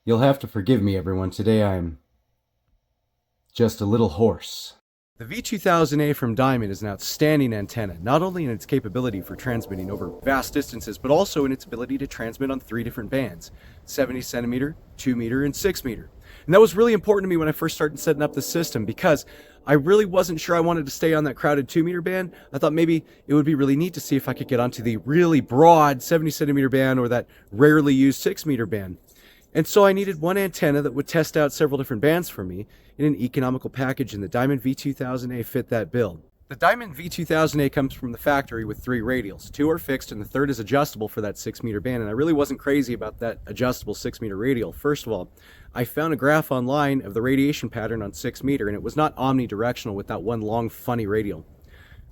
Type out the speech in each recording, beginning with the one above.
You'll have to forgive me, everyone. Today I'm just a little hoarse. The V2000A from Diamond is an outstanding antenna, not only in its capability for transmitting over vast distances, but also in its ability to transmit on 3 different bands, 70 centimeter, 2 meter, and 6 meter. And that was really important to me when I first started setting up the system because I really wasn't sure I wanted to stay on that crowded 2 meter band. I thought maybe it would be really neat to see if I could get onto the really broad 70 centimeter band or that rarely used 6 meter band. And so I needed one antenna that would test out several different bands for me in an economical package, and the Diamond V2000A fit that bill. The Diamond V2000A comes from the factory with 3 radials. 2 are fixed and the third is adjustable for that 6 meter band, and I really wasn't crazy about that adjustable 6 meter radial. First of all, I found a graph online of the radiation pattern on 6 meter, and it was not omnidirectional with that one long funny radial.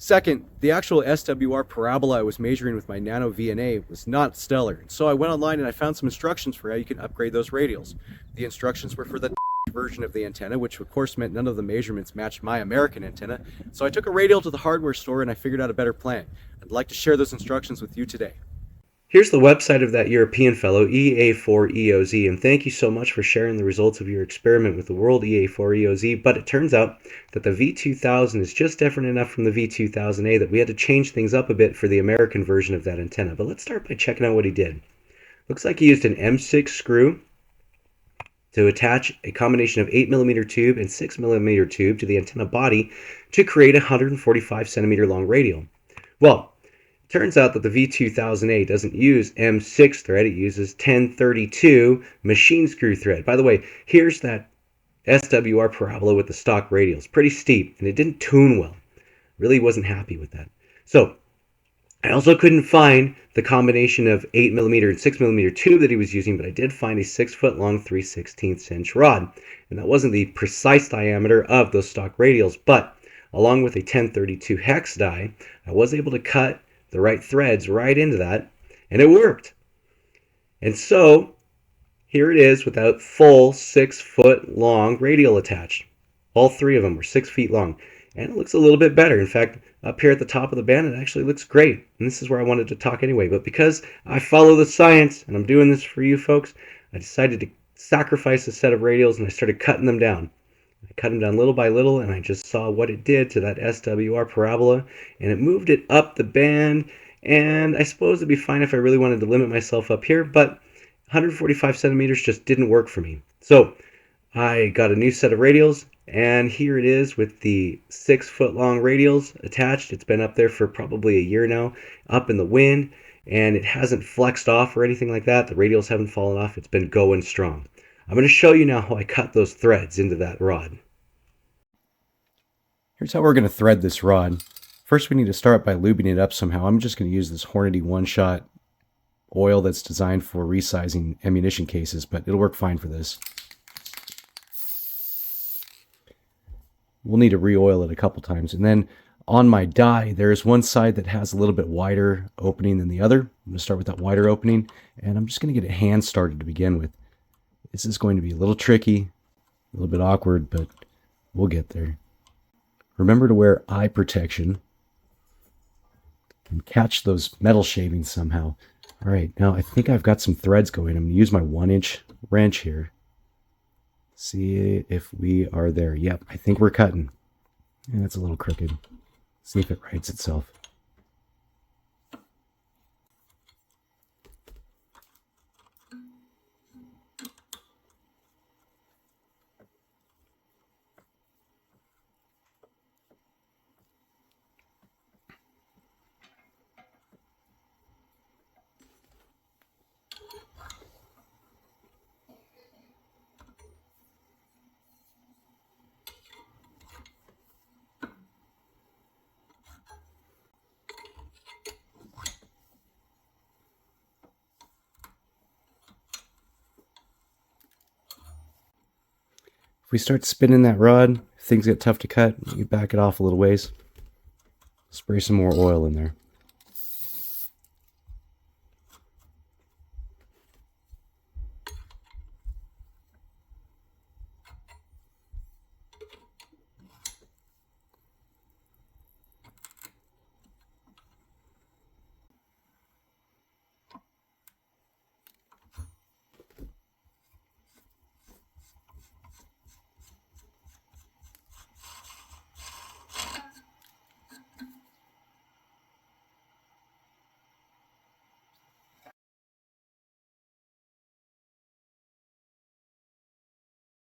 Second, the actual SWR parabola I was measuring with my Nano VNA was not stellar, so I went online and I found some instructions for how you can upgrade those radials. The instructions were for the version of the antenna, which of course meant none of the measurements matched my American antenna, so I took a radial to the hardware store and I figured out a better plan. I'd like to share those instructions with you today. Here's the website of that European fellow, EA4EOZ, and thank you so much for sharing the results of your experiment with the world EA4EOZ, but it turns out that the V2000 is just different enough from the V2000A that we had to change things up a bit for the American version of that antenna. But let's start by checking out what he did. Looks like he used an M6 screw to attach a combination of 8mm tube and 6mm tube to the antenna body to create a 145 centimeter long radial. Well, turns out that the V2000A doesn't use M6 thread, it uses 1032 machine screw thread. By the way, here's that SWR parabola with the stock radials. Pretty steep, and it didn't tune well. Really wasn't happy with that. So, I also couldn't find the combination of 8mm and 6mm tube that he was using, but I did find a 6-foot long 3/16 inch rod. And that wasn't the precise diameter of those stock radials, but along with a 1032 hex die, I was able to cut the right threads right into that, and it worked. And so here it is with that full 6-foot long radial attached. All 3 of them were 6 feet long, and it looks a little bit better. In fact, up here at the top of the band, it actually looks great. And this is where I wanted to talk anyway, but because I follow the science and I'm doing this for you folks, I decided to sacrifice a set of radials and I started cutting them down. I cut them down little by little, and I just saw what it did to that SWR parabola, and it moved it up the band, and I suppose it'd be fine if I really wanted to limit myself up here, but 145 centimeters just didn't work for me. So I got a new set of radials, and here it is with the 6-foot long radials attached. It's been up there for probably a year now, up in the wind, and it hasn't flexed off or anything like that. The radials haven't fallen off. It's been going strong. I'm going to show you now how I cut those threads into that rod. Here's how we're going to thread this rod. First we need to start by lubing it up somehow. I'm just going to use this Hornady one-shot oil that's designed for resizing ammunition cases, but it'll work fine for this. We'll need to re-oil it a couple times. And then on my die, there's one side that has a little bit wider opening than the other. I'm going to start with that wider opening, and I'm just going to get it hand started to begin with. This is going to be a little tricky, a little bit awkward, but we'll get there. Remember to wear eye protection and catch those metal shavings somehow. All right, now I think I've got some threads going. I'm going to use my 1-inch wrench here. See if we are there. Yep, I think we're cutting. And it's a little crooked. See if it rights itself. If we start spinning that rod, if things get tough to cut, you back it off a little ways. Spray some more oil in there.